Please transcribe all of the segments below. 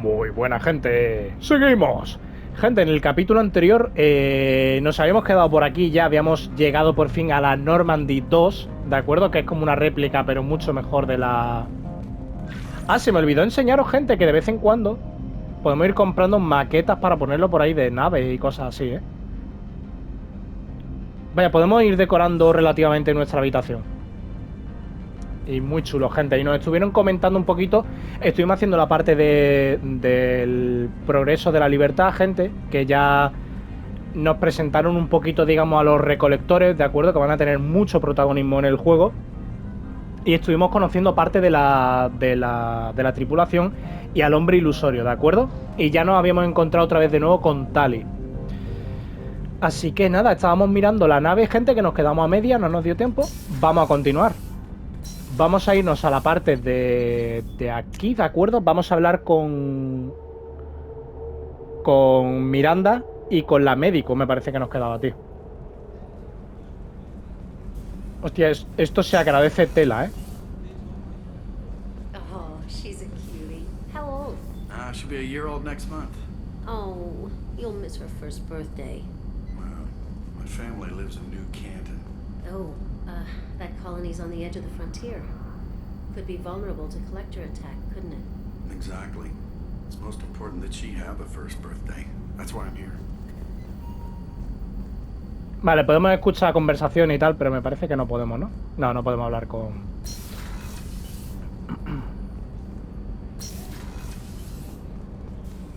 Muy buena gente, seguimos. Gente, en el capítulo anterior nos habíamos quedado por aquí, ya habíamos llegado por fin a la Normandy 2, ¿de acuerdo? Que es como una réplica, pero mucho mejor de la... Ah, se me olvidó enseñaros, gente, que de vez en cuando podemos ir comprando maquetas para ponerlo por ahí de naves y cosas así, ¿eh? Vaya, podemos ir decorando relativamente nuestra habitación. Y muy chulo, gente. Y nos estuvieron comentando un poquito. Estuvimos haciendo la parte del progreso de la libertad, gente. Que ya nos presentaron un poquito, digamos, a los recolectores, ¿de acuerdo? Que van a tener mucho protagonismo en el juego. Y estuvimos conociendo parte de la tripulación y al hombre ilusorio, ¿de acuerdo? Y ya nos habíamos encontrado otra vez de nuevo con Tali. Así que nada, estábamos mirando la nave, gente, que nos quedamos a media, no nos dio tiempo. Vamos a continuar. Vamos a irnos a la parte de aquí, ¿de acuerdo? Vamos a hablar con Miranda y con la médico, me parece que nos quedaba, tío. Hostia, esto se agradece tela, ¿eh? Oh, she's a cutie. How old? She'll be a year old next month. Oh, you'll miss her first birthday. Well, my family lives in New Canton. Oh, that colony's on the edge of the frontier. Could be vulnerable to collector attack, couldn't it? Exactly. It's most important that she have a first birthday. That's why I'm here. Vale, podemos escuchar conversación y tal, pero me parece que no podemos, ¿no? No, no podemos hablar con...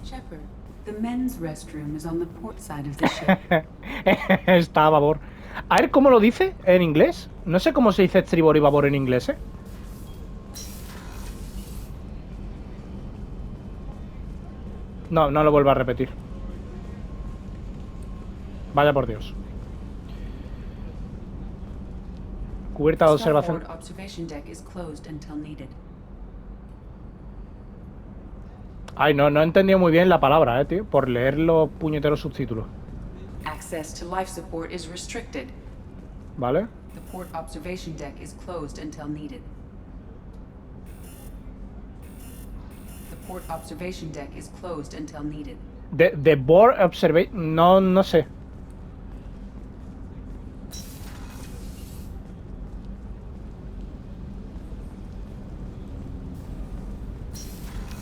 Shepard, the men's restroom is on the port side of the ship. Está a babor. A ver, ¿cómo lo dice en inglés? No sé cómo se dice estribor y babor en inglés, ¿eh? No, no lo vuelvo a repetir. Vaya por Dios. Cubierta de observación. Ay, no he entendido muy bien la palabra, tío, por leer los puñeteros subtítulos. Access to life support is restricted. Vale. The port observation deck is closed until needed. The port observation deck is closed until needed. The board observation... No sé.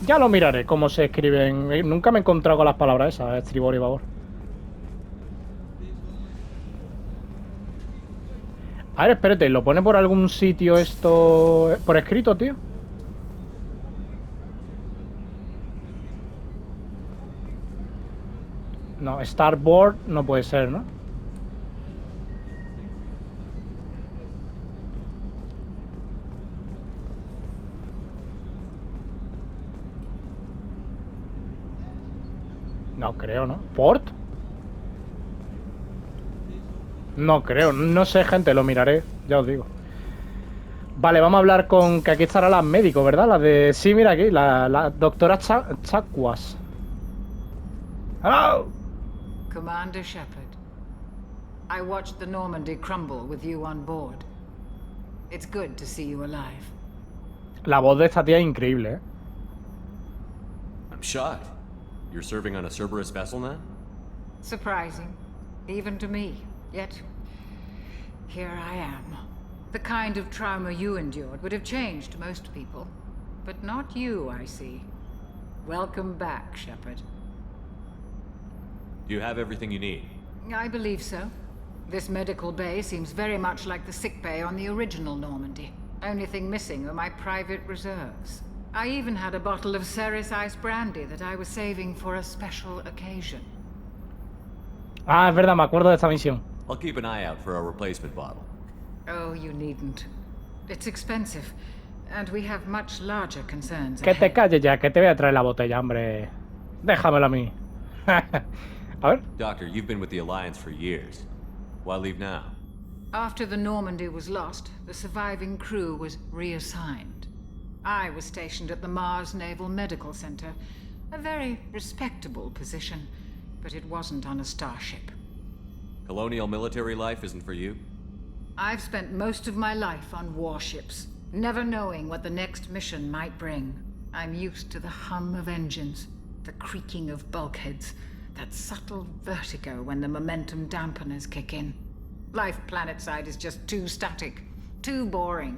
Ya lo miraré cómo se escriben. Nunca me he encontrado con las palabras esas, estribor y babor. A ver, espérate, ¿lo pone por algún sitio esto por escrito, tío? No, Starboard no puede ser, ¿no? No creo, ¿no? ¿Port? No creo, no sé, gente, lo miraré, ya os digo. Vale, vamos a hablar con... Que aquí estará la médico, ¿verdad? La de... Sí, mira aquí, la doctora Chakwas. ¡Hello! Commander Shepard, I watched the Normandy crumble with you on board. It's good to see you alive. La voz de esta tía es increíble, ¿eh? I'm shocked. You're serving on a Cerberus vessel now? Surprising, even to me. Yet, here I am. The kind of trauma you endured would have changed most people. But not you, I see. Welcome back, Shepard. Do you have everything you need? I believe so. This medical bay seems very much like the sick bay on the original Normandy. Only thing missing are my private reserves. I even had a bottle of Ceres Ice Brandy that I was saving for a special occasion. Ah, es verdad, me acuerdo de esta misión. I'll keep an eye out for a replacement bottle. Oh, you needn't. It's expensive, and we have much larger concerns Que te ahead. calles ya, que te voy a traer la botella, hombre. Déjamela a mí. A ver. Doctor, you've been with the Alliance for years. Why leave now? After the Normandy was lost, the surviving crew was reassigned. I was stationed at the Mars Naval Medical Center, a very respectable position, but it wasn't on a starship. Colonial military life isn't for you? I've spent most of my life on warships, never knowing what the next mission might bring. I'm used to the hum of engines, the creaking of bulkheads, that subtle vertigo when the momentum dampeners kick in. Life planetside is just too static, too boring.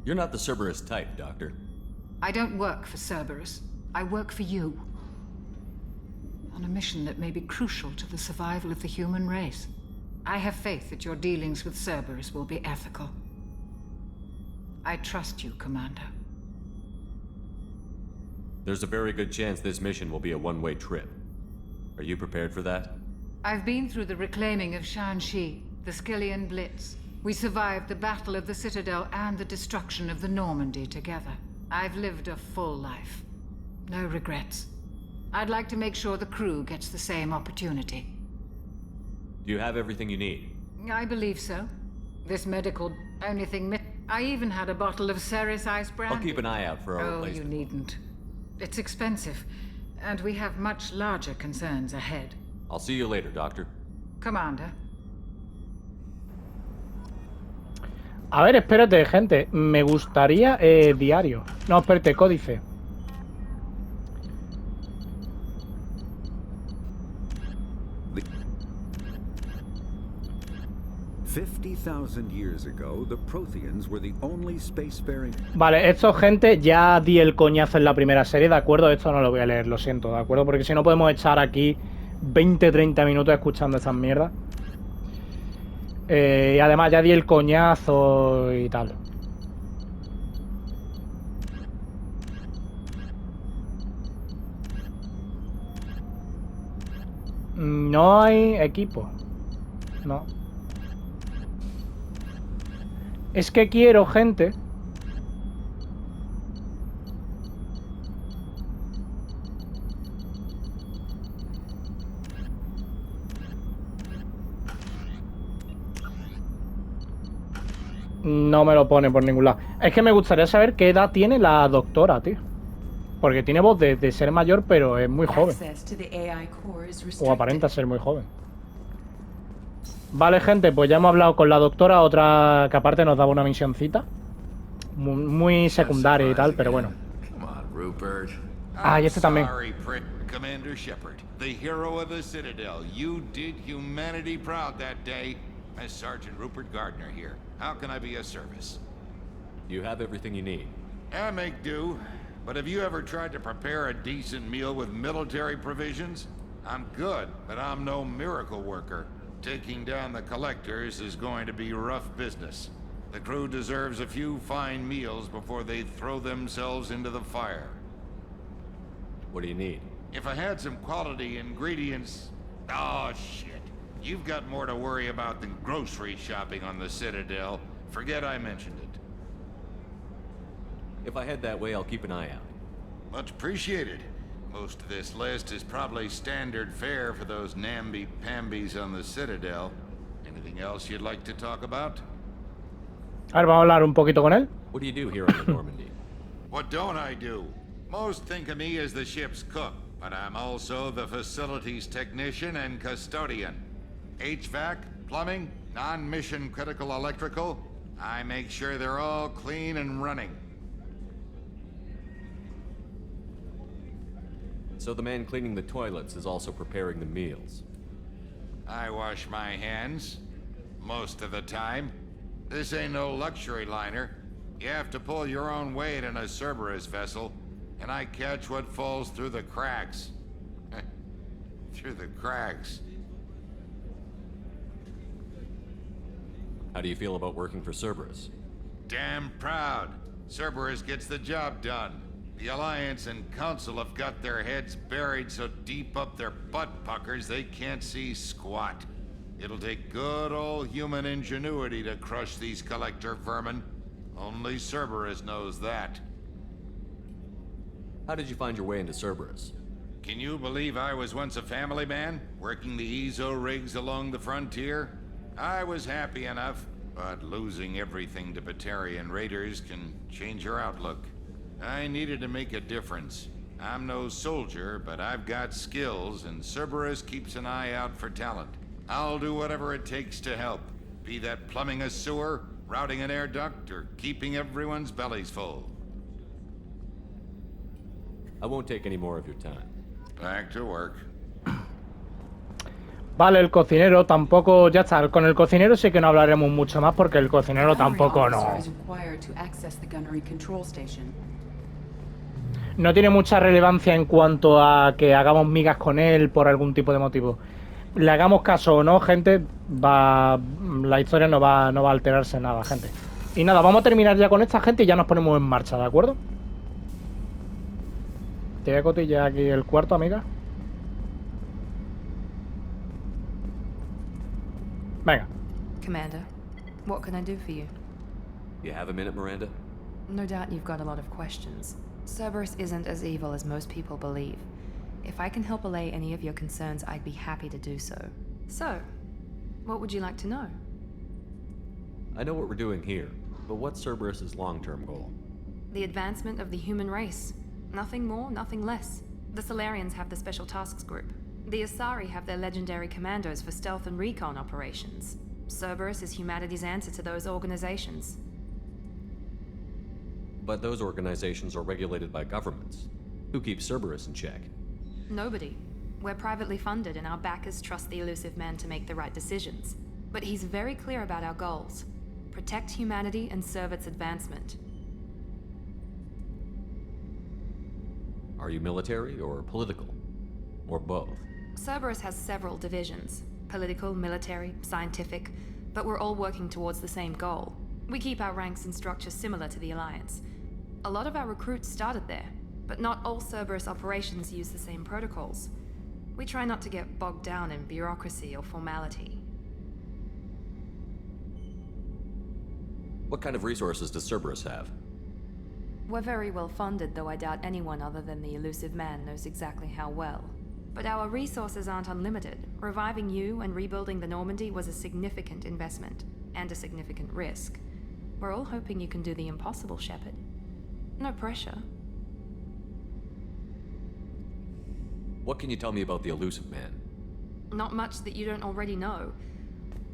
You're not the Cerberus type, Doctor. I don't work for Cerberus. I work for you. On a mission that may be crucial to the survival of the human race. I have faith that your dealings with Cerberus will be ethical. I trust you, Commander. There's a very good chance this mission will be a one-way trip. Are you prepared for that? I've been through the reclaiming of Shanxi, the Skillian Blitz. We survived the Battle of the Citadel and the destruction of the Normandy together. I've lived a full life. No regrets. I'd like to make sure the crew gets the same opportunity. Do you have everything you need? I believe so. This medical... I even had a bottle of Ceres Ice brandy. I'll keep an eye out for our Oh, you replacement. needn't. It's expensive, and we have much larger concerns ahead. I'll see you later, Doctor. Commander. A ver, espérate, gente. Me gustaría diario. No, espérate, códice. The 50,000 years ago, the Protheans were the only spacefaring. Vale, esto, gente, ya di el coñazo en la primera serie, ¿de acuerdo? Esto no lo voy a leer, lo siento, ¿de acuerdo? Porque si no podemos echar aquí 20-30 minutos escuchando estas mierdas. Y además ya di el coñazo y tal. No hay equipo. No. Es que quiero, gente. No me lo pone por ningún lado. Es que me gustaría saber qué edad tiene la doctora, tío. Porque tiene voz de ser mayor, pero es muy joven. O aparenta ser muy joven. Vale, gente, pues ya hemos hablado con la doctora, otra que aparte nos daba una misioncita. Muy secundaria y tal, pero bueno. Ah, y este también. Commander Shepard, the hero of the Citadel. You did humanity proud that day. As Sergeant Rupert Gardner here. How can I be of service? You have everything you need. I make do. But have you ever tried to prepare a decent meal with military provisions? I'm good, but I'm no miracle worker. Taking down the collectors is going to be rough business. The crew deserves a few fine meals before they throw themselves into the fire. What do you need? If I had some quality ingredients... Oh, shit. You've got more to worry about than grocery shopping on the Citadel. Forget I mentioned it. If I head that way, I'll keep an eye out. Much appreciated. Most of this list is probably standard fare for those namby-pambies on the Citadel. Anything else you'd like to talk about? A ver, vamos a hablar un poquito con él. What do you do here on the Normandy? What don't I do? Most think of me as the ship's cook, but I'm also the facilities technician and custodian. HVAC, plumbing, non-mission critical electrical. I make sure they're all clean and running. So the man cleaning the toilets is also preparing the meals. I wash my hands. Most of the time. This ain't no luxury liner. You have to pull your own weight in a Cerberus vessel, and I catch what falls through the cracks. Through the cracks. How do you feel about working for Cerberus? Damn proud. Cerberus gets the job done. The Alliance and Council have got their heads buried so deep up their butt puckers they can't see squat. It'll take good old human ingenuity to crush these collector vermin. Only Cerberus knows that. How did you find your way into Cerberus? Can you believe I was once a family man, working the EZO rigs along the frontier? I was happy enough, but losing everything to Batarian raiders can change your outlook. I needed to make a difference. I'm no soldier, but I've got skills, and Cerberus keeps an eye out for talent. I'll do whatever it takes to help. Be that plumbing a sewer, routing an air duct, or keeping everyone's bellies full. I won't take any more of your time. Back to work. Vale, el cocinero tampoco... Ya está, con el cocinero sí que no hablaremos mucho más porque el cocinero tampoco no... No tiene mucha relevancia en cuanto a que hagamos migas con él por algún tipo de motivo. Le hagamos caso o no, gente, la historia no va a alterarse nada, gente. Y nada, vamos a terminar ya con esta gente y ya nos ponemos en marcha, ¿de acuerdo? Te voy a cotillar aquí el cuarto, amiga. Venga. Commander, what can I do for you? You have a minute, Miranda? No doubt you've got a lot of questions. Cerberus isn't as evil as most people believe. If I can help allay any of your concerns, I'd be happy to do so. So, what would you like to know? I know what we're doing here, but what's Cerberus's long-term goal? The advancement of the human race. Nothing more, nothing less. The Solarians have the Special Tasks Group. The Asari have their legendary commandos for stealth and recon operations. Cerberus is humanity's answer to those organizations. But those organizations are regulated by governments. Who keeps Cerberus in check? Nobody. We're privately funded and our backers trust the elusive man to make the right decisions. But he's very clear about our goals. Protect humanity and serve its advancement. Are you military or political? Or both? Cerberus has several divisions. Political, military, scientific. But we're all working towards the same goal. We keep our ranks and structure similar to the Alliance. A lot of our recruits started there, but not all Cerberus operations use the same protocols. We try not to get bogged down in bureaucracy or formality. What kind of resources does Cerberus have? We're very well funded, though I doubt anyone other than the elusive man knows exactly how well. But our resources aren't unlimited. Reviving you and rebuilding the Normandy was a significant investment, and a significant risk. We're all hoping you can do the impossible, Shepard. No pressure. What can you tell me about the elusive man? Not much that you don't already know.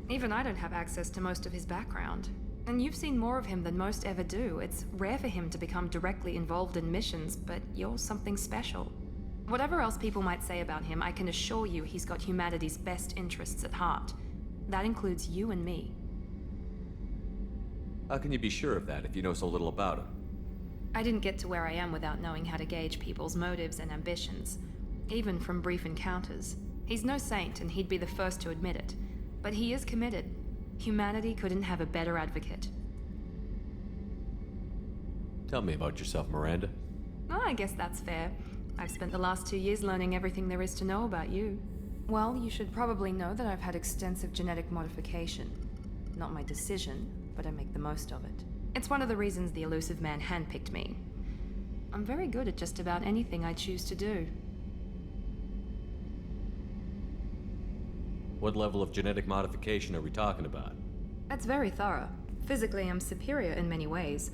Even I don't have access to most of his background. And you've seen more of him than most ever do. It's rare for him to become directly involved in missions, but you're something special. Whatever else people might say about him, I can assure you he's got humanity's best interests at heart. That includes you and me. How can you be sure of that if you know so little about him? I didn't get to where I am without knowing how to gauge people's motives and ambitions, even from brief encounters. He's no saint, and he'd be the first to admit it. But he is committed. Humanity couldn't have a better advocate. Tell me about yourself, Miranda. Oh, I guess that's fair. I've spent the last 2 years learning everything there is to know about you. Well, you should probably know that I've had extensive genetic modification. Not my decision, but I make the most of it. It's one of the reasons the elusive man handpicked me. I'm very good at just about anything I choose to do. What level of genetic modification are we talking about? That's very thorough. Physically, I'm superior in many ways.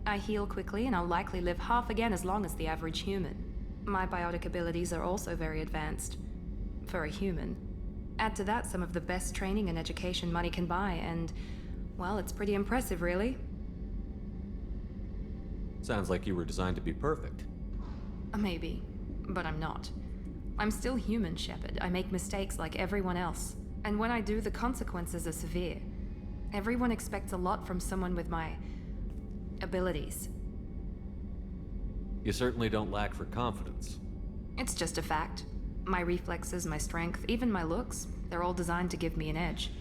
I heal quickly, and I'll likely live half again as long as the average human. My biotic abilities are also very advanced. For a human. Add to that some of the best training and education money can buy, and, well, it's pretty impressive, really. Sounds like you were designed to be perfect. Maybe, but I'm not. I'm still human, Shepard. I make mistakes like everyone else. And when I do, the consequences are severe. Everyone expects a lot from someone with my abilities. You certainly don't lack for confidence. It's just a fact. My reflexes, my strength, even my looks, they're all designed to give me an edge.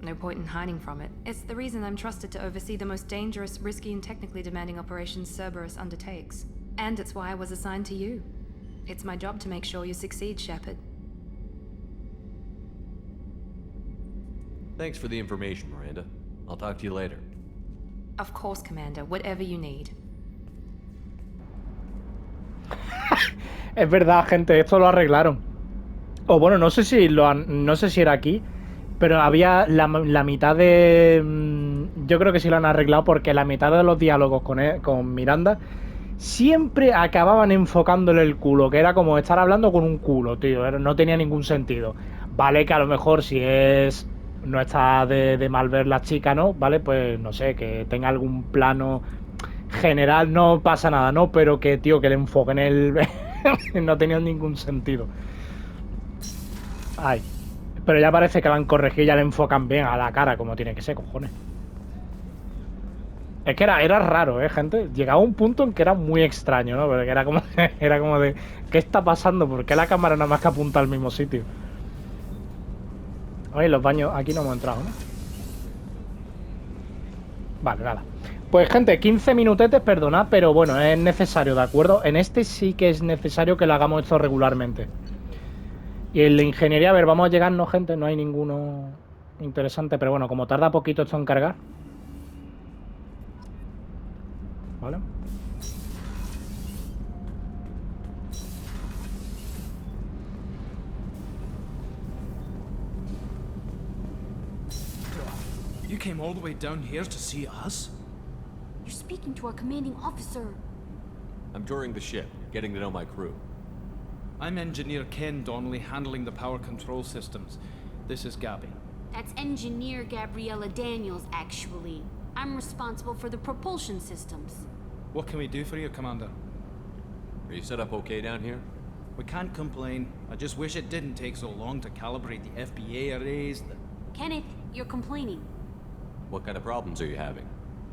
No point in hiding from it. It's the reason I'm trusted to oversee the most dangerous, risky, and technically demanding operations Cerberus undertakes. And it's why I was assigned to you. It's my job to make sure you succeed, Shepard. Thanks for the information, Miranda. I'll talk to you later. Of course, Commander. Whatever you need. Es verdad, gente, esto lo arreglaron. O bueno, no sé si no sé si era aquí, pero había la mitad de... Yo creo que sí lo han arreglado porque la mitad de los diálogos con Miranda siempre acababan enfocándole el culo, que era como estar hablando con un culo, tío. No tenía ningún sentido. Vale que a lo mejor si es no está de mal ver la chica, ¿no? ¿Vale? Pues no sé, que tenga algún plano general, no pasa nada, ¿no? Pero que, tío, que el enfoque en el... no tenía ningún sentido. Ay. Pero ya parece que la han corregido y ya le enfocan bien a la cara, como tiene que ser, cojones. Es que era raro, gente. Llegaba un punto en que era muy extraño, ¿no? Porque era como de... ¿Qué está pasando? ¿Por qué la cámara nada más que apunta al mismo sitio? Oye, los baños... Aquí no hemos entrado, ¿no? Vale, nada. Pues, gente, 15 minutetes, perdonad, pero bueno, es necesario, ¿de acuerdo? En este sí que es necesario que lo hagamos esto regularmente. Y en la ingeniería, a ver, vamos a llegar, ¿no, gente? No hay ninguno interesante, pero bueno, como tarda poquito esto en cargar. ¿Vale? You came all the way down here to see us? You're speaking to our commanding officer. I'm touring the ship, getting to know my crew. I'm Engineer Ken Donnelly, handling the power control systems. This is Gabby. That's Engineer Gabriella Daniels, actually. I'm responsible for the propulsion systems. What can we do for you, Commander? Are you set up okay down here? We can't complain. I just wish it didn't take so long to calibrate the FBA arrays. Kenneth, you're complaining. What kind of problems are you having?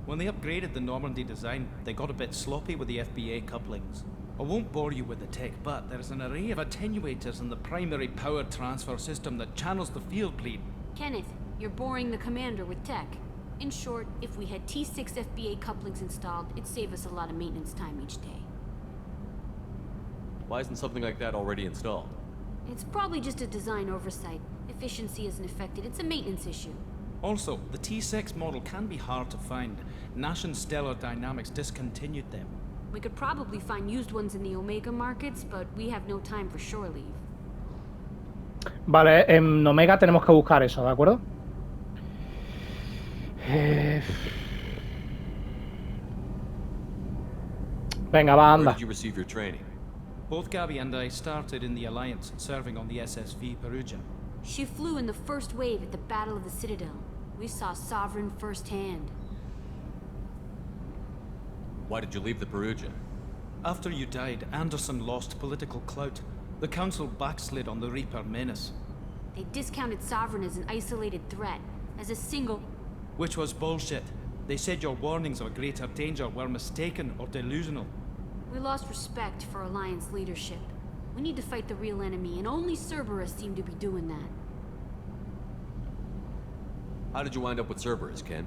When they upgraded the Normandy design, they got a bit sloppy with the FBA couplings. I won't bore you with the tech, but there's an array of attenuators in the primary power transfer system that channels the field bleed. Kenneth, you're boring the commander with tech. In short, if we had T6 FBA couplings installed, it'd save us a lot of maintenance time each day. Why isn't something like that already installed? It's probably just a design oversight. Efficiency isn't affected, it's a maintenance issue. Also, the T6 model can be hard to find. Nash and Stellar Dynamics discontinued them. We could probably find used ones in the Omega markets, but we have no time for shore leave. Vale, en Omega tenemos que buscar eso, ¿de acuerdo? Venga, va, anda. Where did you receive your training? Both Gabby and I started in the Alliance, serving on the SSV Perugia. She flew in the first wave at the Battle of the Citadel. We saw Sovereign firsthand. Why did you leave the Perugia? After you died, Anderson lost political clout. The Council backslid on the Reaper menace. They discounted Sovereign as an isolated threat, as a single... Which was bullshit. They said your warnings of a greater danger were mistaken or delusional. We lost respect for Alliance leadership. We need to fight the real enemy, and only Cerberus seem to be doing that. How did you wind up with Cerberus, Ken?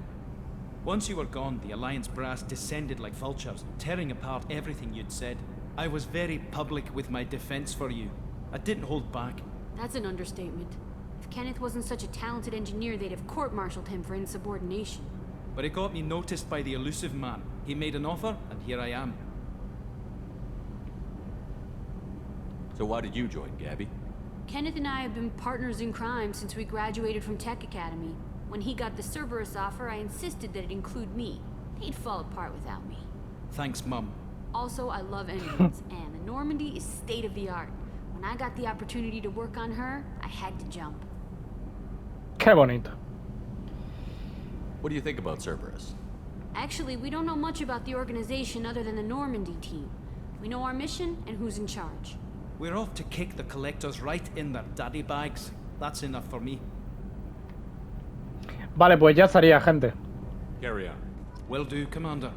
Once you were gone, the Alliance brass descended like vultures, tearing apart everything you'd said. I was very public with my defense for you. I didn't hold back. That's an understatement. If Kenneth wasn't such a talented engineer, they'd have court-martialed him for insubordination. But it got me noticed by the elusive man. He made an offer, and here I am. So why did you join, Gabby? Kenneth and I have been partners in crime since we graduated from Tech Academy. When he got the Cerberus offer, I insisted that it include me. He'd fall apart without me. Thanks, Mum. Also, I love engines, and the Normandy is state-of-the-art. When I got the opportunity to work on her, I had to jump. Qué bonito. What do you think about Cerberus? Actually, we don't know much about the organization other than the Normandy team. We know our mission and who's in charge. We're off to kick the collectors right in their daddy bags. That's enough for me. Vale, pues ya estaría, gente. Carry on. Will do, Commander.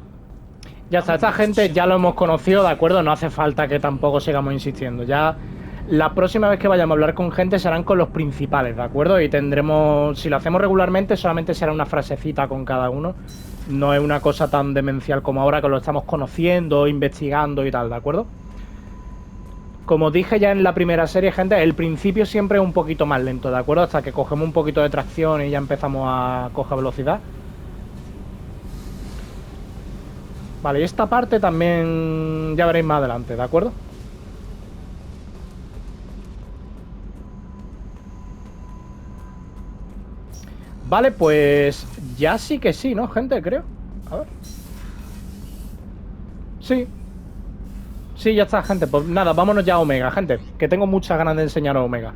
Ya está, esta gente ya lo hemos conocido, ¿de acuerdo? No hace falta que tampoco sigamos insistiendo. Ya la próxima vez que vayamos a hablar con gente serán con los principales, ¿de acuerdo? Y tendremos, si lo hacemos regularmente, solamente será una frasecita con cada uno. No es una cosa tan demencial como ahora que lo estamos conociendo, investigando y tal, ¿de acuerdo? Como dije ya en la primera serie, gente, el principio siempre es un poquito más lento, ¿de acuerdo? Hasta que cogemos un poquito de tracción y ya empezamos a coger velocidad. Vale, y esta parte también ya veréis más adelante, ¿de acuerdo? Vale, pues ya sí que sí, ¿no, gente? Creo. A ver. Sí. Sí, ya está, gente. Pues nada, vámonos ya a Omega, gente. Que tengo muchas ganas de enseñaros Omega.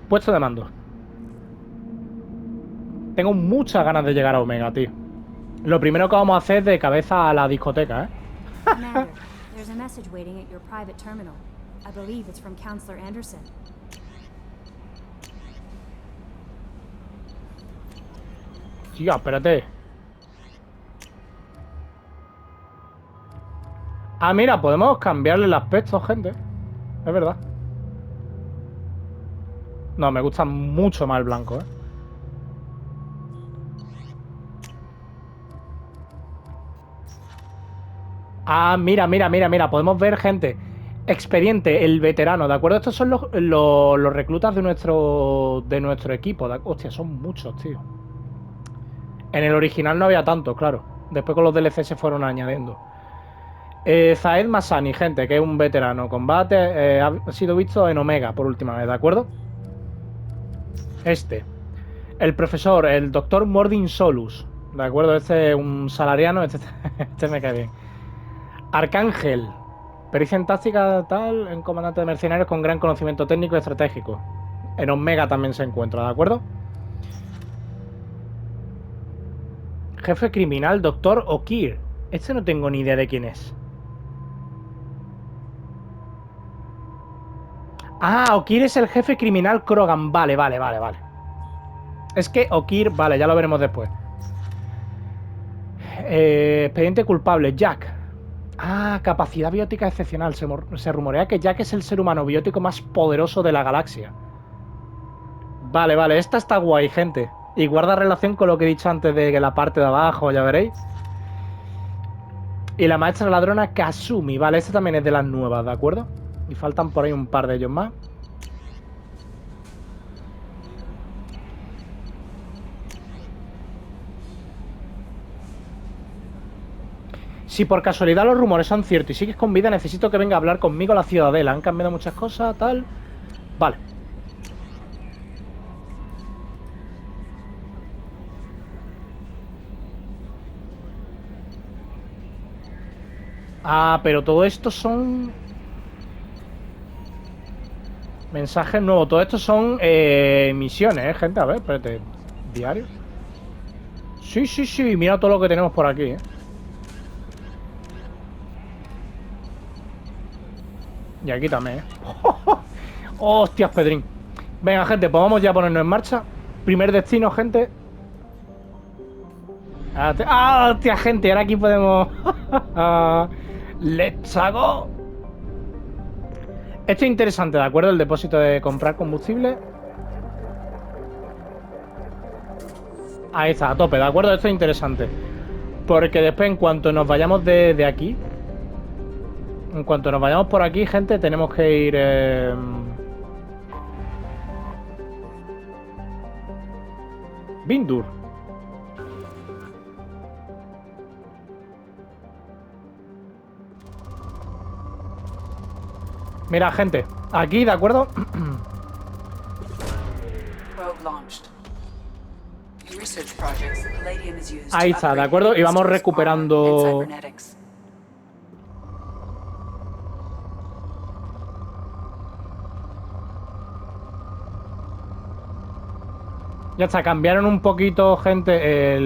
Puesto de mando. Tengo muchas ganas de llegar a Omega, tío. Lo primero que vamos a hacer es de cabeza a la discoteca, ¿eh? Commander, there's a message waiting at your private terminal. I believe it's from Counselor Anderson. Tío, espérate. Ah, mira, podemos cambiarle el aspecto, gente. Es verdad. No, me gusta mucho más el blanco, ¿eh? Ah, mira, mira, mira, mira. Podemos ver, gente. Expediente, el veterano, ¿de acuerdo? Estos son los reclutas de nuestro equipo. Hostia, son muchos, tío. En el original no había tantos, claro. Después con los DLC se fueron añadiendo. Zaed Masani, gente, que es un veterano. Combate, ha sido visto en Omega por última vez, ¿de acuerdo? El profesor, el doctor Mordin Solus, ¿de acuerdo? Este es un salariano, este me cae bien. Arcángel, pericia en táctica tal, en comandante de mercenarios con gran conocimiento técnico y estratégico. En Omega también se encuentra, ¿de acuerdo? Jefe criminal, doctor O'Keir. Este no tengo ni idea de quién es. Ah, O'Keir es el jefe criminal Krogan. Vale, vale, vale, vale. Es que O'Keir, vale, ya lo veremos después. Expediente culpable, Jack. Ah, capacidad biótica excepcional. Se rumorea que Jack es el ser humano biótico más poderoso de la galaxia. Vale, vale, esta está guay, gente. Y guarda relación con lo que he dicho antes de que la parte de abajo, ya veréis. Y la maestra ladrona Kasumi. Vale, esta también es de las nuevas, ¿de acuerdo? Y faltan por ahí un par de ellos más. Si por casualidad los rumores son ciertos y sigues con vida, necesito que venga a hablar conmigo a la ciudadela. Han cambiado muchas cosas, tal. Vale. Ah, pero todo esto son... mensajes nuevos. Todo esto son misiones, gente. A ver, espérate. ¿Diario? Sí, sí, sí. Mira todo lo que tenemos por aquí, Y aquí también, ¡Hostias, Pedrín! Venga, gente, pues vamos ya a ponernos en marcha. Primer destino, gente. ¡Ah, hostia, gente! Ahora aquí podemos... ¡Let's go! Esto es interesante, ¿de acuerdo? El depósito de comprar combustible. Ahí está, a tope, ¿de acuerdo? Esto es interesante. Porque después, en cuanto nos vayamos de aquí... En cuanto nos vayamos por aquí, gente, tenemos que ir... Bindur. Mira, gente, aquí, ¿de acuerdo? Ahí está, ¿de acuerdo? Y vamos recuperando... Ya está, cambiaron un poquito, gente,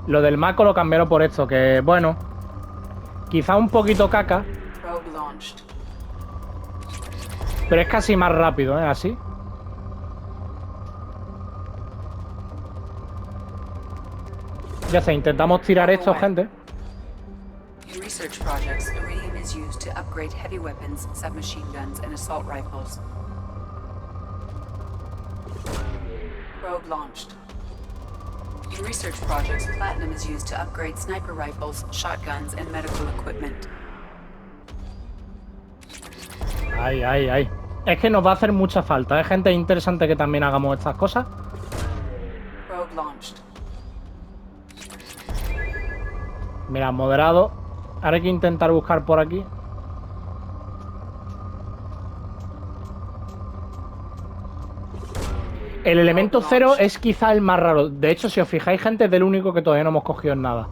lo del Mako lo cambiaron por esto, que bueno, quizá un poquito caca, pero es casi más rápido, así. Ya está, intentamos tirar esto, gente. Probe launched. In research projects, platinum is used to upgrade sniper rifles, shotguns, and medical equipment. Ay, ay, ay. Es que nos va a hacer mucha falta, gente. Es interesante que también hagamos estas cosas. Probe launched. Mira, moderado. Ahora hay que intentar buscar por aquí. El elemento cero es quizá el más raro. De hecho, si os fijáis, gente, es del único que todavía no hemos cogido en nada.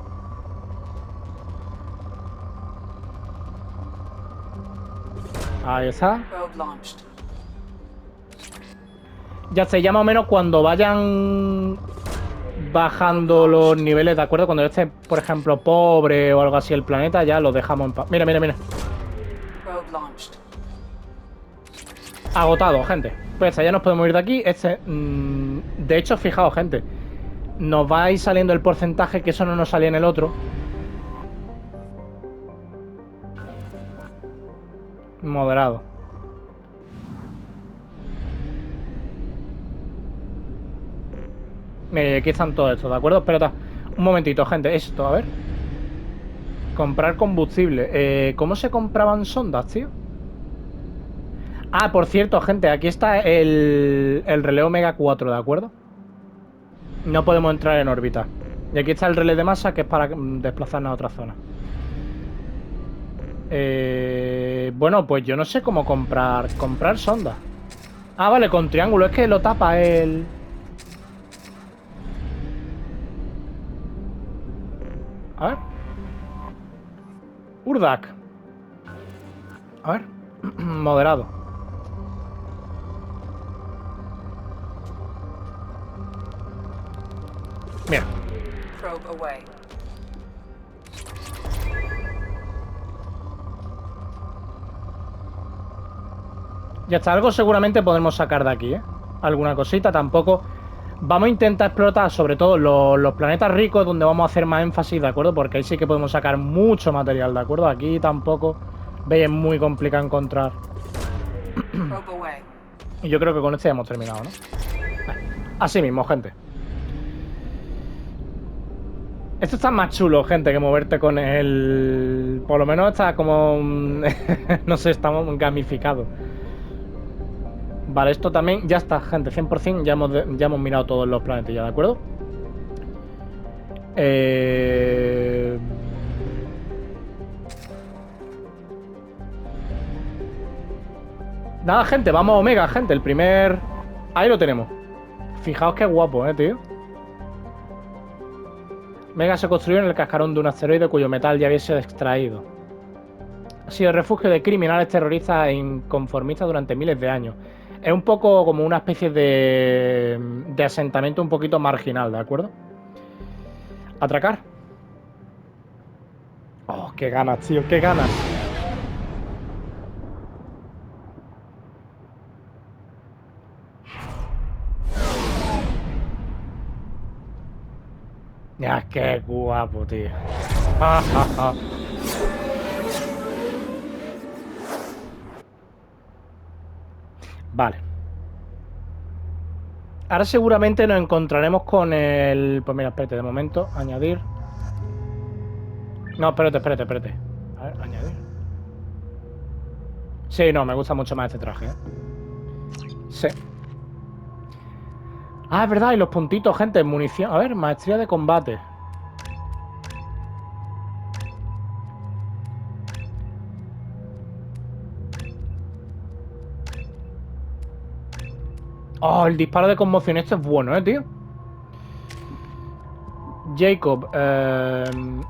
Ahí está. Ya se llama más o menos cuando vayan bajando los niveles, ¿de acuerdo? Cuando esté, por ejemplo, pobre o algo así el planeta, ya lo dejamos en paz. Mira, mira, mira. Agotado, gente. Pues ya nos podemos ir de aquí. De hecho, fijaos, gente. Nos va a ir saliendo el porcentaje, que eso no nos salía en el otro. Moderado. Aquí están todos estos, ¿de acuerdo? Espera, un momentito, gente. Esto, a ver. Comprar combustible. ¿Cómo se compraban sondas, tío? Ah, por cierto, gente, aquí está el relé Omega 4, ¿de acuerdo? No podemos entrar en órbita. Y aquí está el relé de masa, que es para desplazarnos a otra zona. Bueno, pues yo no sé cómo comprar sonda. Ah, vale, con triángulo. Es que lo tapa el... A ver. Urdak. A ver. Moderado. Mira. Ya está, algo seguramente podemos sacar de aquí, ¿eh? Alguna cosita, tampoco. Vamos a intentar explotar sobre todo los planetas ricos, donde vamos a hacer más énfasis, ¿de acuerdo? Porque ahí sí que podemos sacar mucho material, ¿de acuerdo? Aquí tampoco, veis, es muy complicado encontrar. Y yo creo que con este ya hemos terminado, ¿no? Así mismo, gente. Esto está más chulo, gente, que moverte con el... Por lo menos está como... no sé, estamos gamificados. Vale, esto también... Ya está, gente, 100%. Ya hemos mirado todos los planetas ya, ¿de acuerdo? Nada, gente, vamos a Omega, gente. El primer... Ahí lo tenemos. Fijaos qué guapo, tío. Omega se construyó en el cascarón de un asteroide cuyo metal ya había sido extraído. Ha sido refugio de criminales terroristas e inconformistas durante miles de años. Es un poco como una especie de asentamiento un poquito marginal, ¿de acuerdo? Atracar. Oh, qué ganas, tío, qué ganas. Ya, qué guapo, tío. Vale. Ahora seguramente nos encontraremos con el... Pues mira, espérate, de momento, añadir. No, espérate. A ver, añadir. Sí, no, me gusta mucho más este traje, ¿eh? Sí. Ah, es verdad, y los puntitos, gente, munición. A ver, maestría de combate. Oh, el disparo de conmoción, esto es bueno, tío. Jacob, vamos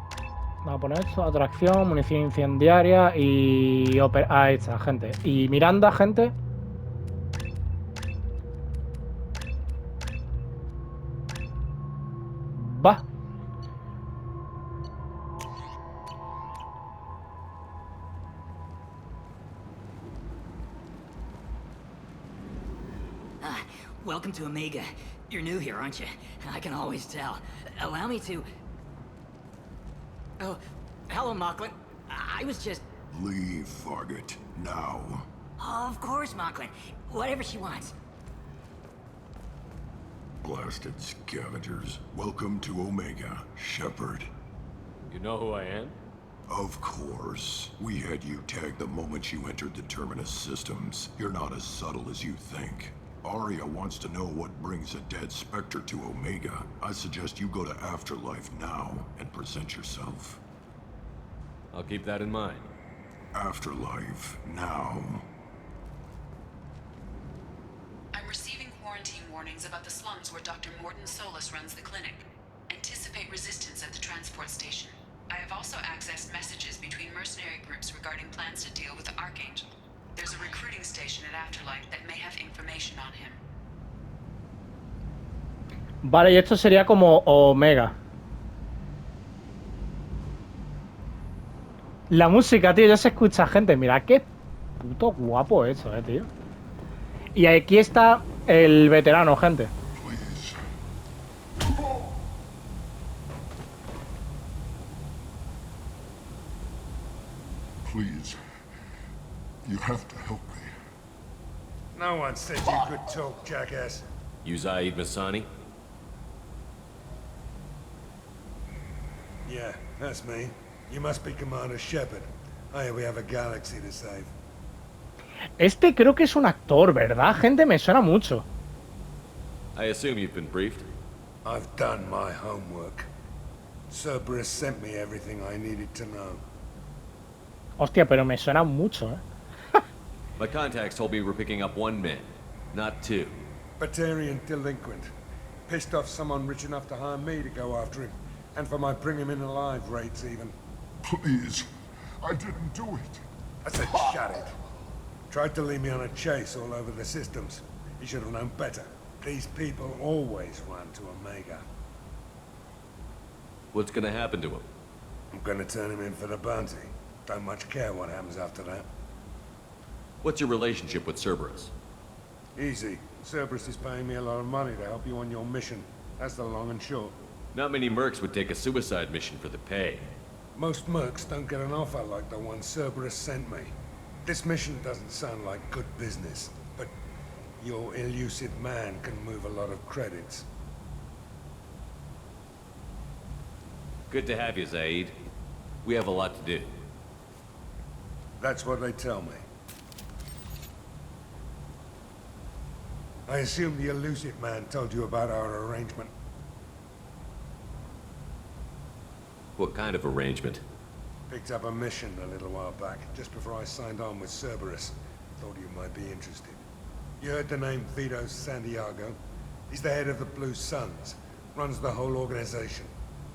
a poner esto, atracción, munición incendiaria y... Ahí está, gente. Y Miranda, gente. Va. Welcome to Omega. You're new here, aren't you? I can always tell. Allow me to... Oh, hello, Mocklin. I was just... Leave, Fargate, now. Oh, of course, Mocklin. Whatever she wants. Blasted scavengers. Welcome to Omega, Shepard. You know who I am? Of course. We had you tagged the moment you entered the Terminus systems. You're not as subtle as you think. Aria wants to know what brings a dead Spectre to Omega. I suggest you go to Afterlife now and present yourself. I'll keep that in mind. Afterlife now. I'm receiving quarantine warnings about the slums where Dr. Morton Solus runs the clinic. Anticipate resistance at the transport station. I have also accessed messages between mercenary groups regarding plans to deal with the Archangel. There's a recruiting station at Afterlife that may have information on him. Vale, y esto sería como Omega. La música, tío, ya se escucha, gente. Mira qué puto guapo eso, tío. Y aquí está el veterano, gente. Please. You have to help me. No one said you could talk, jackass. You Zaid Masani? Yeah, that's me. You must be Commander Shepard. I hear we have a galaxy to save. Este creo que es un actor, ¿verdad, gente? Me suena mucho. I assume you've been briefed? I've done my homework. Cerberus sent me everything I needed to know. Hostia, pero me suena mucho, My contacts told me we're picking up 1 man, not 2. Batarian delinquent. Pissed off someone rich enough to hire me to go after him. And for my bring him in alive rates even. Please. I didn't do it. I said shut it. Tried to lead me on a chase all over the systems. He should have known better. These people always run to Omega. What's gonna happen to him? I'm gonna turn him in for the bounty. Don't much care what happens after that. What's your relationship with Cerberus? Easy. Cerberus is paying me a lot of money to help you on your mission. That's the long and short. Not many mercs would take a suicide mission for the pay. Most mercs don't get an offer like the one Cerberus sent me. This mission doesn't sound like good business, but your elusive man can move a lot of credits. Good to have you, Zaid. We have a lot to do. That's what they tell me. I assume the elusive man told you about our arrangement. What kind of arrangement? Picked up a mission a little while back, just before I signed on with Cerberus. Thought you might be interested. You heard the name Vito Santiago? He's the head of the Blue Suns, runs the whole organization.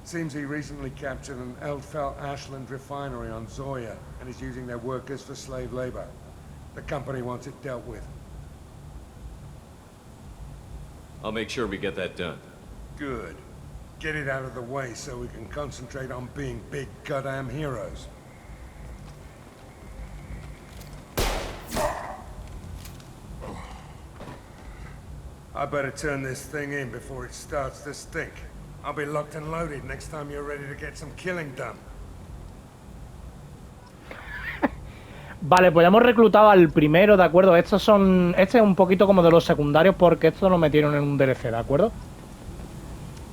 Seems he recently captured an Eldfell Ashland refinery on Zoya and is using their workers for slave labor. The company wants it dealt with. I'll make sure we get that done. Good. Get it out of the way so we can concentrate on being big goddamn heroes. I better turn this thing in before it starts to stink. I'll be locked and loaded next time you're ready to get some killing done. Vale, pues ya hemos reclutado al primero, ¿de acuerdo? Este es un poquito como de los secundarios porque estos lo metieron en un DLC, ¿de acuerdo?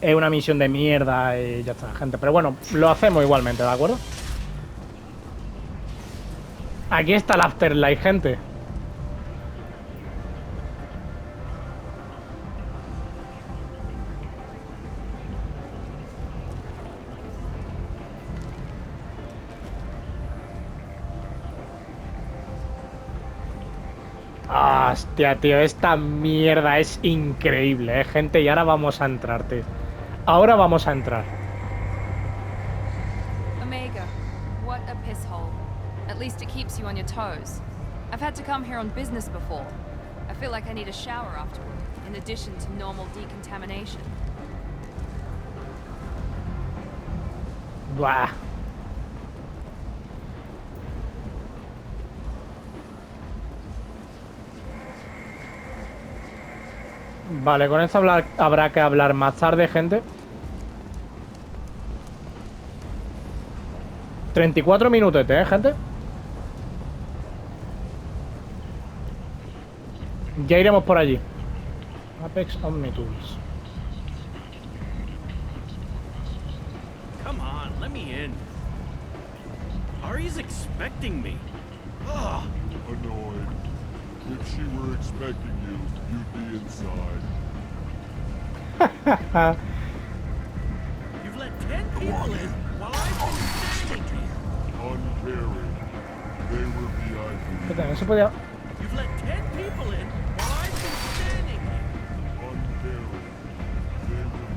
Es una misión de mierda y ya está, gente. Pero bueno, lo hacemos igualmente, ¿de acuerdo? Aquí está el Afterlife, gente. Hostia, tío, esta mierda es increíble, gente. Y ahora vamos a entrar, tío. Ahora vamos a entrar. Omega, what a piss hole. At least it keeps you on your toes. I've had to come here on business before. I feel like I need a shower afterward, in addition to normal decontamination. Buah. Vale, con esto habrá que hablar más tarde, gente. 34 minutos, gente. Ya iremos por allí. Apex Omnitools. Come on, let me in. Ari's expecting me. Ugh. Annoyed. If she were expecting you, you'd be inside. You've let 10 people in while I've been standing here. Uncaring. They were VIP. ¿Qué tal? No se podía... You've let 10 people in while I've been standing here. Uncaring. They were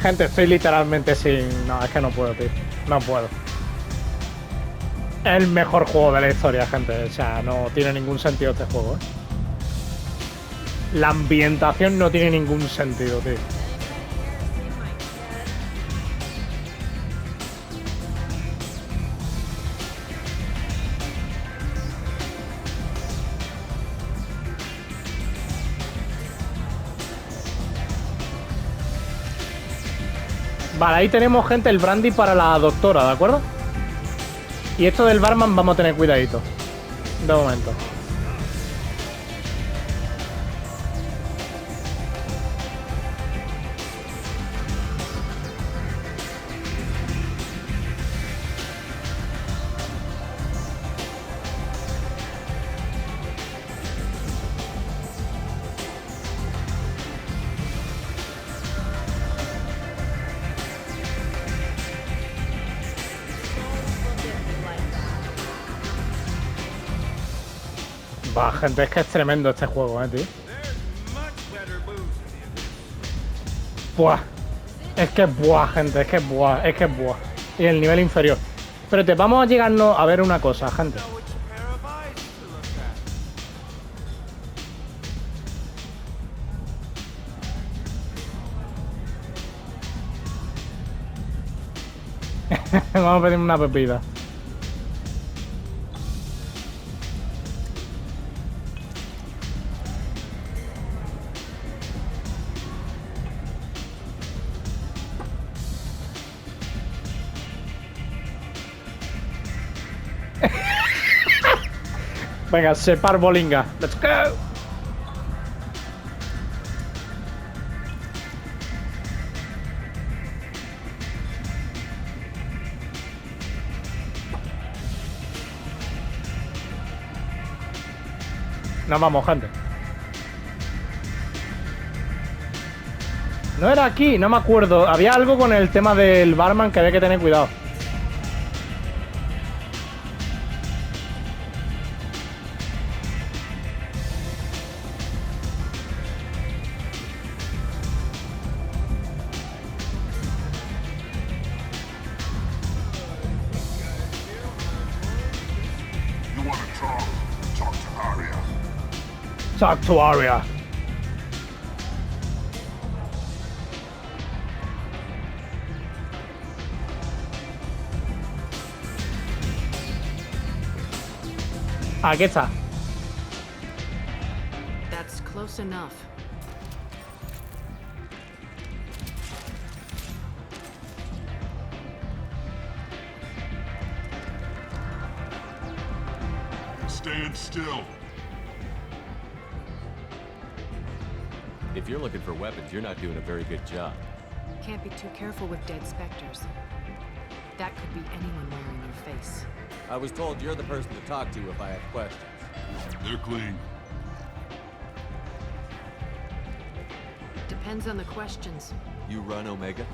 Gente, estoy literalmente sin... No, es que no puedo, tío. No puedo. Es el mejor juego de la historia, gente. O sea, no tiene ningún sentido este juego, ¿eh? La ambientación no tiene ningún sentido, tío. Vale, ahí tenemos, gente, el brandy para la doctora, ¿de acuerdo? Y esto del barman vamos a tener cuidadito. De momento. Va, gente, es que es tremendo este juego, tío. Buah. Es que es buah, gente, es que es buah, es que es buah. Y el nivel inferior. Pero te vamos a llegarnos a ver una cosa, gente. Vamos a pedir una pepita. Venga, separ bolinga. Let's go. Nos vamos, gente. No era aquí, no me acuerdo. Había algo con el tema del barman que había que tener cuidado. Talk to Aria. Aquí está. That's close enough. Stand still. If you're looking for weapons, you're not doing a very good job. Can't be too careful with dead specters. That could be anyone wearing your face. I was told you're the person to talk to if I have questions. They're clean. Depends on the questions. You run Omega?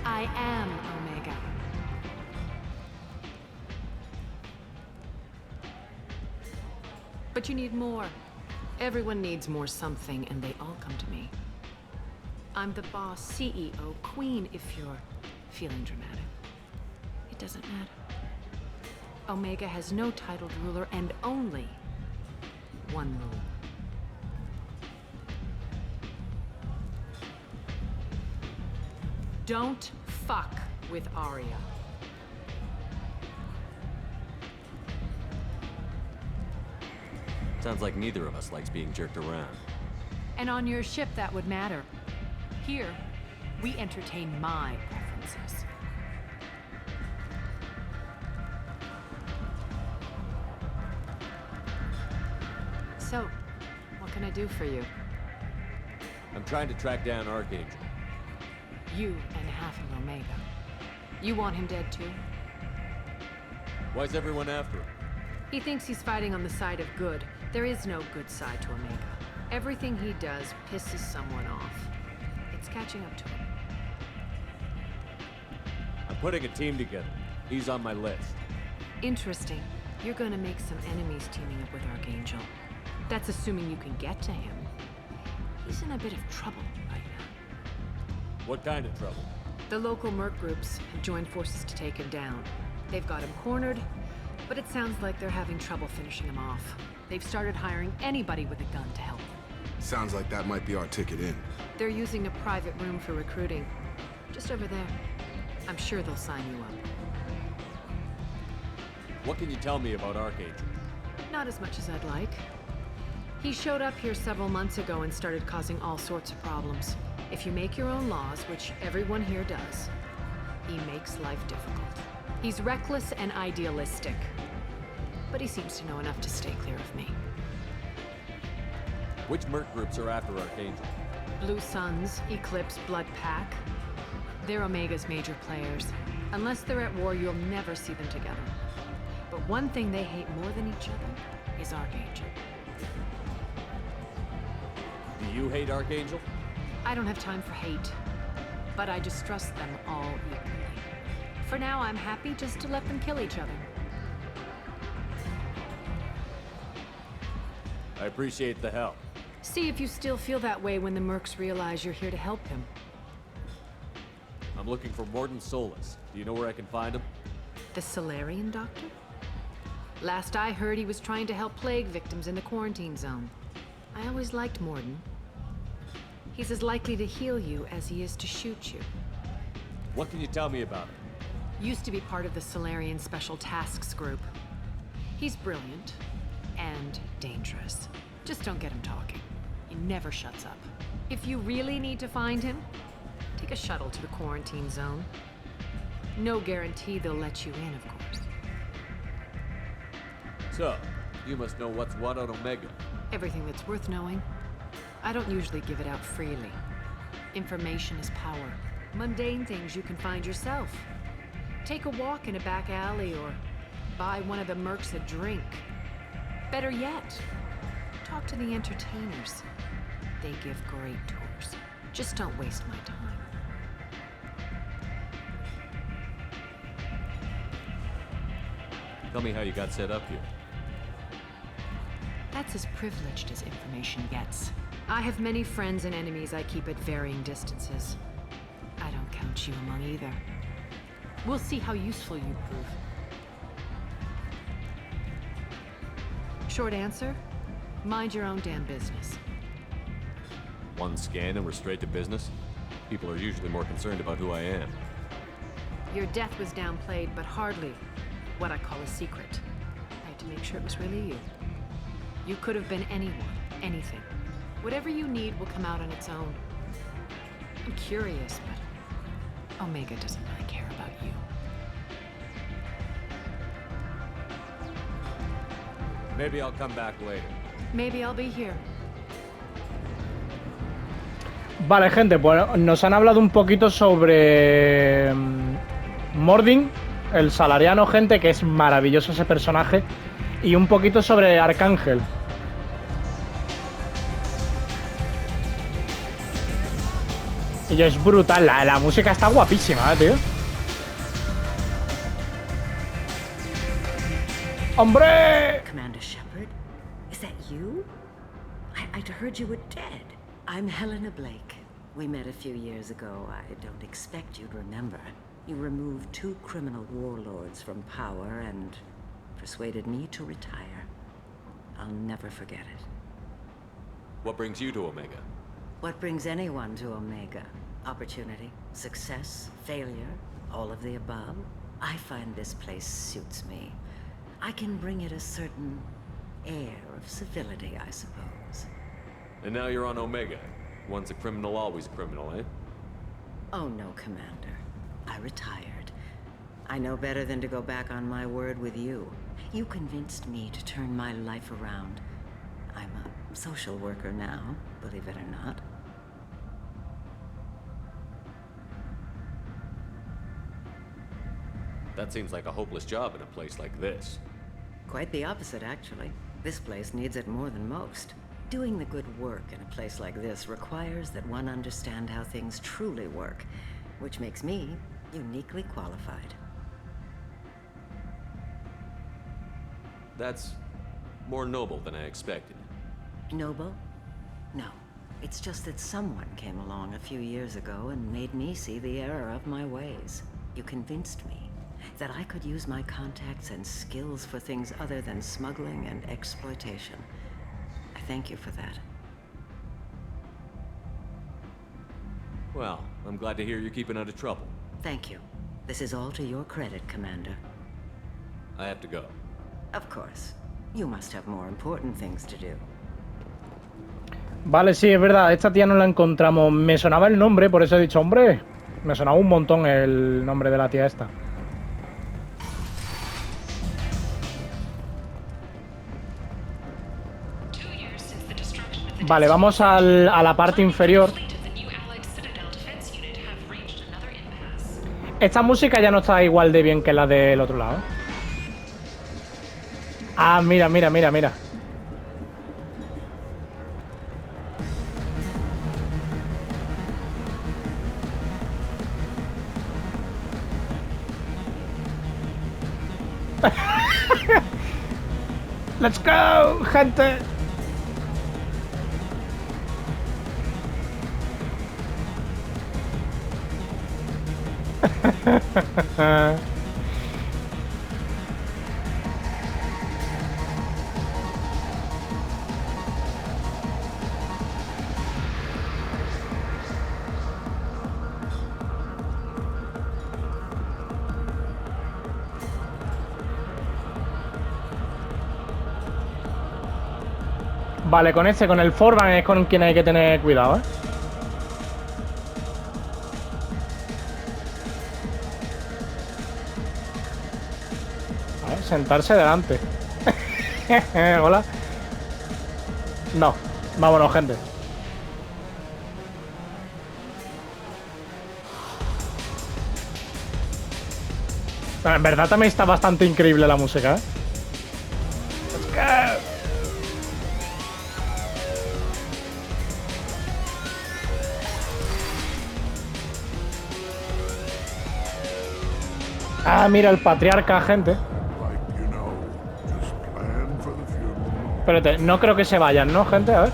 I am Omega. But you need more. Everyone needs more something, and they all come to me. I'm the boss, CEO, queen, if you're feeling dramatic. It doesn't matter. Omega has no titled ruler and only one rule. Don't fuck with Aria. Sounds like neither of us likes being jerked around. And on your ship, that would matter. Here, we entertain my preferences. So, what can I do for you? I'm trying to track down Archangel. You and half of Omega. You want him dead too? Why's everyone after him? He thinks he's fighting on the side of good. There is no good side to Omega. Everything he does pisses someone off. It's catching up to him. I'm putting a team together. He's on my list. Interesting. You're gonna make some enemies teaming up with Archangel. That's assuming you can get to him. He's in a bit of trouble right now. What kind of trouble? The local merc groups have joined forces to take him down. They've got him cornered, but it sounds like they're having trouble finishing him off. They've started hiring anybody with a gun to help them. Sounds like that might be our ticket in. They're using a private room for recruiting. Just over there. I'm sure they'll sign you up. What can you tell me about Archangel? Not as much as I'd like. He showed up here several months ago and started causing all sorts of problems. If you make your own laws, which everyone here does, he makes life difficult. He's reckless and idealistic. But he seems to know enough to stay clear of me. Which merc groups are after Archangel? Blue Suns, Eclipse, Blood Pack. They're Omega's major players. Unless they're at war, you'll never see them together. But one thing they hate more than each other is Archangel. Do you hate Archangel? I don't have time for hate, but I distrust them all equally. For now, I'm happy just to let them kill each other. I appreciate the help. See if you still feel that way when the mercs realize you're here to help him. I'm looking for Morden Solis. Do you know where I can find him? The Solarian doctor? Last I heard, he was trying to help plague victims in the quarantine zone. I always liked Morden. He's as likely to heal you as he is to shoot you. What can you tell me about him? Used to be part of the Solarian Special Tasks Group. He's brilliant and dangerous. Just don't get him talking. He never shuts up. If you really need to find him, take a shuttle to the quarantine zone. No guarantee they'll let you in, of course. So, you must know what's what on Omega. Everything that's worth knowing. I don't usually give it out freely. Information is power. Mundane things you can find yourself. Take a walk in a back alley or buy one of the mercs a drink. Better yet, talk to the entertainers. They give great tours. Just don't waste my time. Tell me how you got set up here. That's as privileged as information gets. I have many friends and enemies I keep at varying distances. I don't count you among either. We'll see how useful you prove. Short answer, mind your own damn business. One scan and we're straight to business? People are usually more concerned about who I am. Your death was downplayed, but hardly what I call a secret. I had to make sure it was really you. You could have been anyone, anything. Whatever you need will come out on its own. I'm curious, but Omega doesn't really care about you. Maybe I'll come back later. Maybe I'll be here. Vale, gente, pues nos han hablado un poquito sobre Morden, el salariano, gente, que es maravilloso ese personaje, y un poquito sobre Arcángel. Y es brutal, la música está guapísima, tío. ¡Hombre! Commander Shepard, is that you? I'd heard you were dead. I'm Helena Blake. We met a few years ago. I don't expect you'd remember. You removed 2 criminal warlords from power and persuaded me to retire. I'll never forget it. What brings you to Omega? What brings anyone to Omega? Opportunity, success, failure, all of the above. I find this place suits me. I can bring it a certain air of civility, I suppose. And now you're on Omega. Once a criminal, always a criminal, eh? Oh no, Commander. I retired. I know better than to go back on my word with you. You convinced me to turn my life around. I'm a social worker now, believe it or not. That seems like a hopeless job in a place like this. Quite the opposite, actually. This place needs it more than most. Doing the good work in a place like this requires that one understand how things truly work, which makes me uniquely qualified. That's more noble than I expected. Noble? No. It's just that someone came along a few years ago and made me see the error of my ways. You convinced me that I could use my contacts and skills for things other than smuggling and exploitation. I thank you for that. Well, I'm glad to hear you're keeping out of trouble. Thank you. This is all to your credit, Commander. I have to go. Of course. You must have more important things to do. Vale, sí, es verdad. Esta tía no la encontramos. Me sonaba el nombre, por eso he dicho, hombre. Me sonaba un montón el nombre de la tía esta. Vale, vamos a la parte inferior. Esta música ya no está igual de bien que la del otro lado. Ah, mira, mira, mira, mira. Let's go, gente. Vale, con con el Forban es con quien hay que tener cuidado, ¿eh? A ver, sentarse delante. Hola. No, vámonos, gente. Pero en verdad también está bastante increíble la música, ¿eh? Let's go. Ah, mira, el patriarca, gente. Espérate, no creo que se vayan, ¿no, gente? A ver.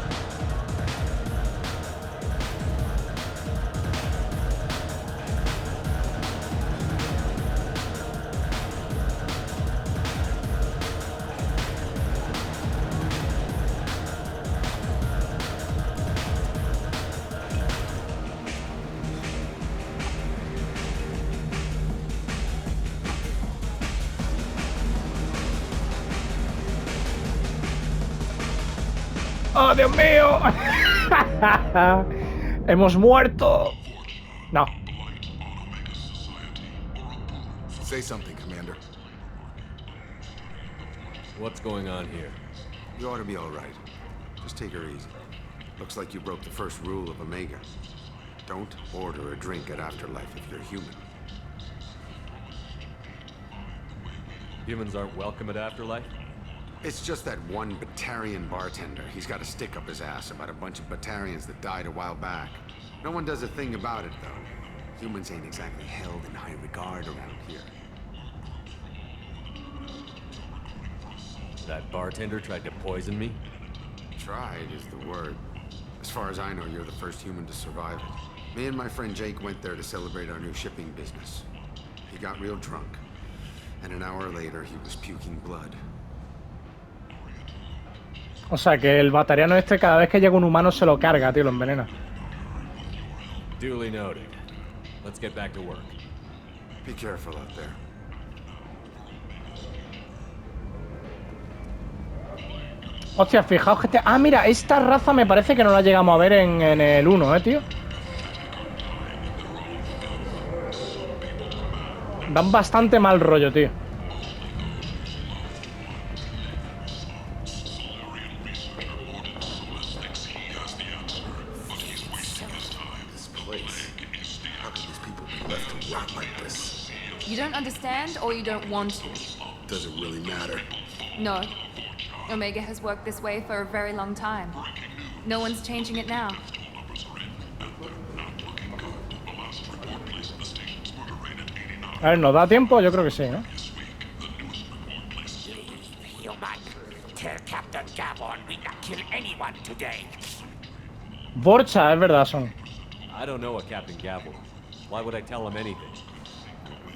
¡Oh, Dios mío! ¡Hemos muerto! No. Say something, Commander. What's going on here? You ought to be all right. Just take her easy. Looks like you broke the first rule of Omega. Don't order a drink at Afterlife if you're human. Humans aren't welcome at Afterlife? It's just that one Batarian bartender. He's got a stick up his ass about a bunch of Batarians that died a while back. No one does a thing about it, though. Humans ain't exactly held in high regard around here. That bartender tried to poison me? Tried is the word. As far as I know, you're the first human to survive it. Me and my friend Jake went there to celebrate our new shipping business. He got real drunk, and an hour later he was puking blood. O sea, que el batariano este cada vez que llega un humano se lo carga, tío, lo envenena. Duly noted. Let's get back to work. Be careful out there. Hostia, fijaos que Ah, mira, esta raza me parece que no la llegamos a ver en el 1, tío. Dan bastante mal rollo, tío. You don't understand, or you don't want to? Does it really matter? No. Omega has worked this way for a very long time. No one's changing it now. A ver, ¿nos da tiempo? Yo creo que sí, ¿no? Human. Borcha, es verdad, son. I don't know a Captain Gavel. Why would I tell him anything?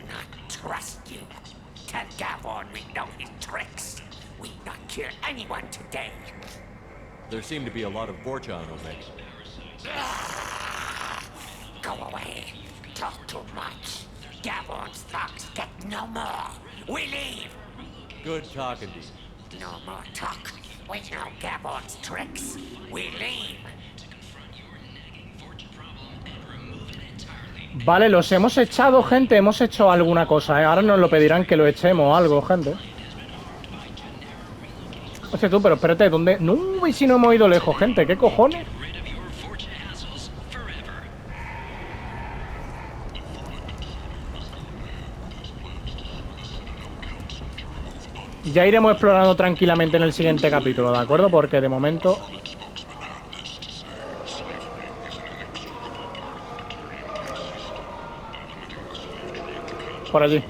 Not trust you. Tell Gavon we know his tricks. We not kill anyone today. There seem to be a lot of Borcha on Omega. Go away. Talk too much. Gavon's thugs get no more. We leave. Good talking to you. No more talk. We know Gavon's tricks. We leave. Vale, los hemos echado, gente. Hemos hecho alguna cosa, ¿eh? Ahora nos lo pedirán que lo echemos o algo, gente. Hostia, tú, pero espérate, ¿dónde? No, y si no hemos ido lejos, gente. ¿Qué cojones? Ya iremos explorando tranquilamente en el siguiente capítulo, ¿de acuerdo? Porque de momento... Por allí.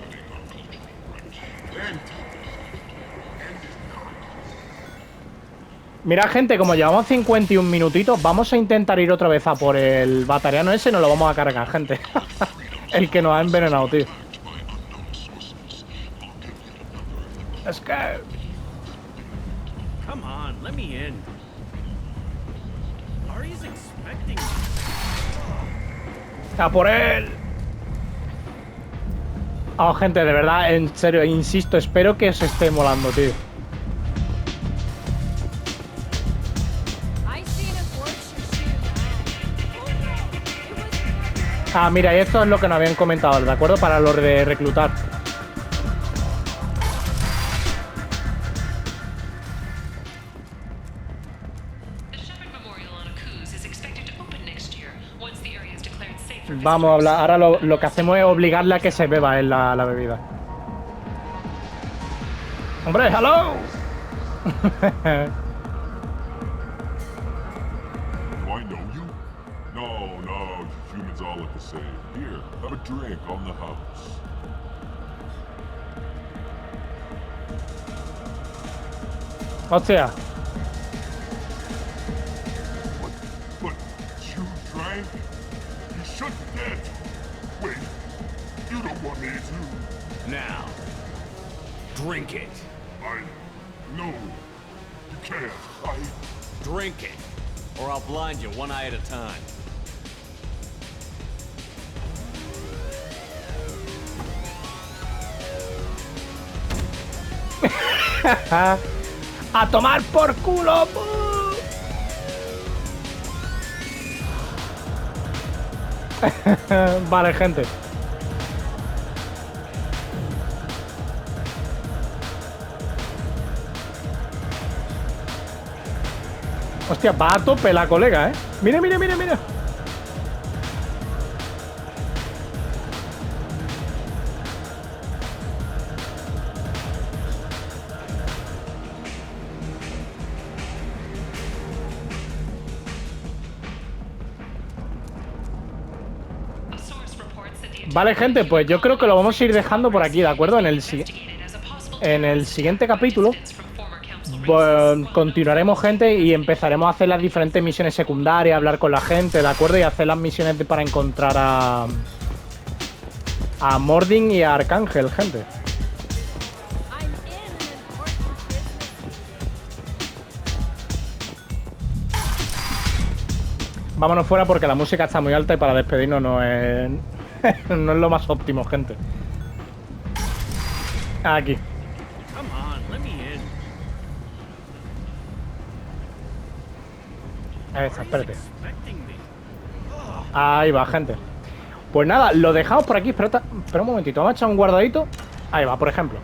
Mira, gente, como llevamos 51 minutitos, vamos a intentar ir otra vez a por el batariano ese y nos lo vamos a cargar, gente. El que nos ha envenenado, tío. Let's go. Come on, let me in. Ari's expecting. A por él. Oh, gente, de verdad, en serio, insisto, espero que os esté molando, tío. Ah, mira, y esto es lo que nos habían comentado, ¿de acuerdo? Para los de reclutar. Vamos a hablar. Ahora lo que hacemos es obligarle a que se beba en la bebida. ¡Hombre, hello! Do I know you? No, no, humans all look the same. Here, have a drink on the house. Hostia. But you drank? You shouldn't have. Wait, you don't want me to. Now, drink it. No, you can't. Drink it, or I'll blind you one eye at a time. ¡A tomar por culo! Vale, gente. Hostia, va a tope la colega, ¿eh? Mira, mira, mira, mira. Vale, gente, pues yo creo que lo vamos a ir dejando por aquí, ¿de acuerdo? En el siguiente capítulo continuaremos, gente, y empezaremos a hacer las diferentes misiones secundarias, hablar con la gente, ¿de acuerdo? Y hacer las misiones para encontrar a Mordin y a Arcángel, gente. Vámonos fuera porque la música está muy alta y para despedirnos no es no es lo más óptimo, gente. Aquí. Ahí está, espérate. Ahí va, gente. Pues nada, lo dejamos por aquí. Espera un momentito, vamos a echar un guardadito. Ahí va, por ejemplo.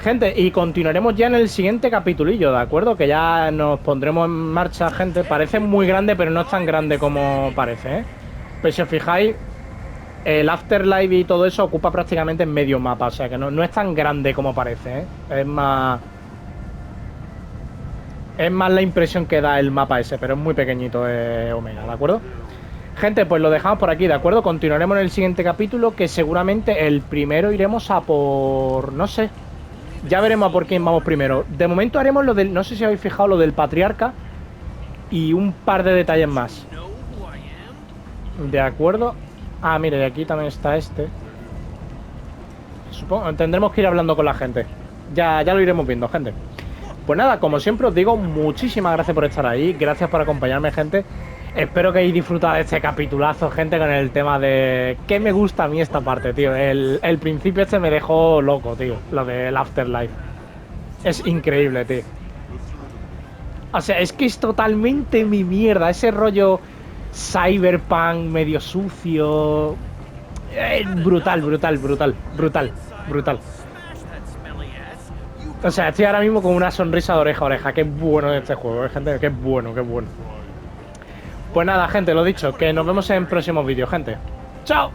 Gente, y continuaremos ya en el siguiente capitulillo, ¿de acuerdo? Que ya nos pondremos en marcha, gente. Parece muy grande, pero no es tan grande como parece, ¿eh? Pero si os fijáis, el Afterlife y todo eso ocupa prácticamente medio mapa. O sea que no es tan grande como parece, ¿eh? Es más la impresión que da el mapa ese, pero es muy pequeñito, Omega, ¿de acuerdo? Gente, pues lo dejamos por aquí, ¿de acuerdo? Continuaremos en el siguiente capítulo, que seguramente el primero iremos a por... no sé. Ya veremos a por quién vamos primero. De momento haremos lo del... No sé si habéis fijado lo del patriarca. Y un par de detalles más. De acuerdo. Ah, mire, aquí también está este. Supongo, tendremos que ir hablando con la gente. Ya lo iremos viendo, gente. Pues nada, como siempre os digo, muchísimas gracias por estar ahí. Gracias por acompañarme, gente. Espero que hayáis disfrutado de este capitulazo, gente, con el tema de... ¿Qué me gusta a mí esta parte, tío? El principio este me dejó loco, tío. Lo del Afterlife. Es increíble, tío. O sea, es que es totalmente mi mierda. Ese rollo cyberpunk, medio sucio... brutal. O sea, estoy ahora mismo con una sonrisa de oreja a oreja. Qué bueno este juego, gente. Qué bueno. Pues nada, gente, lo dicho, que nos vemos en próximos vídeos, gente. ¡Chao!